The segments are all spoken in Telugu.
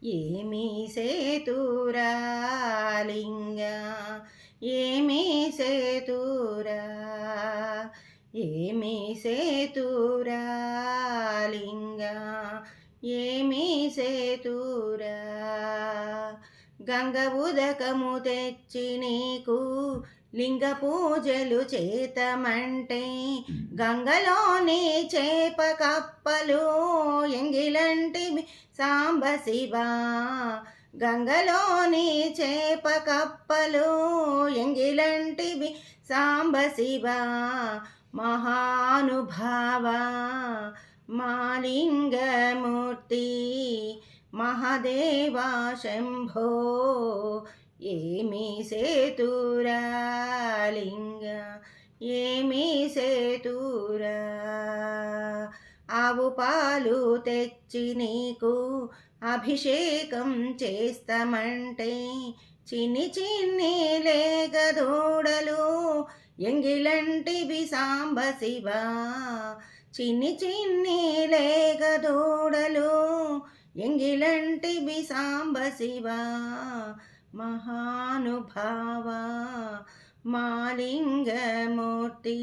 ఏమి సేతురా లింగ ఏమి సేతురా ఏమి సేతురా లింగ ఏమి సేతురా గంగ ఉదకము తెచ్చి నీకు లింగ పూజలు చేతమంటే గంగలోని చేప కప్పలు ఎంగిలంటివి సాంబ శివ గంగలోని చేప కప్పలు ఎంగిలంటివి సాంబ శివ మహానుభావ మాలింగమూర్తి మహాదేవా శంభో ఏమి సేతురా లింగ ఏమి సేతురా ఆవు పాలు తెచ్చి నీకు అభిషేకం చేస్తామంటే చిన్ని చిన్ని లేగదూడలు ఎంగిలంటివి సాంబ శివ చిన్ని చిన్ని లేగదూడలు ఎంగిలంటివి సాంబ శివ మహానుభావ మాలింగమూర్తి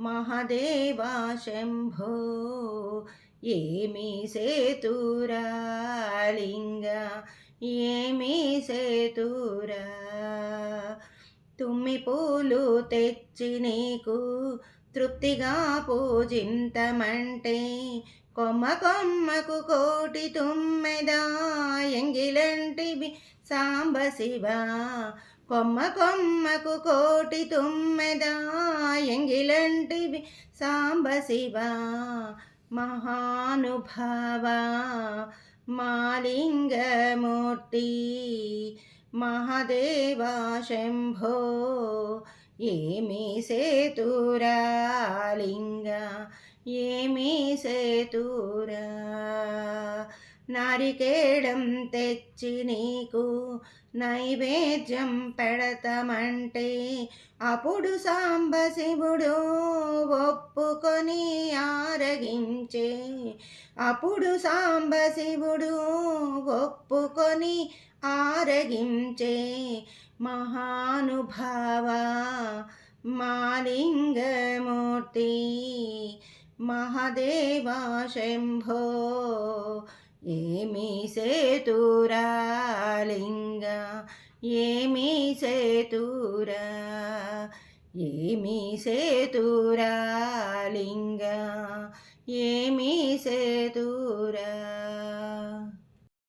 మహాదేవా శంభో ఏమి సేతురా లింగ ఏమి సేతురా తుమ్మి పూలు తెచ్చి నీకు తృప్తిగా పూజింతమంటే కొమ్మ కొమ్మకు కోటి తుమ్మెదా ఎంగిలంటివి సాంబ శివ కొమ్మ కొమ్మకు కోటి తుమ్మెదా ఎంగిలంటివి సాంబ శివ మహానుభావ మాలింగమూర్తి మహాదేవా శంభో ఏమి సేతురా లింగ ఏమి సేతురా నారికేళం తెచ్చి నీకు నైవేద్యం పెడతామంటే అప్పుడు సాంబ శివుడు ఒప్పుకొని ఆరగించే అప్పుడు సాంబ శివుడు ఒప్పుకొని ఆరగించే మహానుభావ మాలింగమూర్తి మహాదేవా శంభో ఏమి సేతురా లింగ ఏమి సేతురా ఏమి సేతురా లింగ ఏమి సేతురా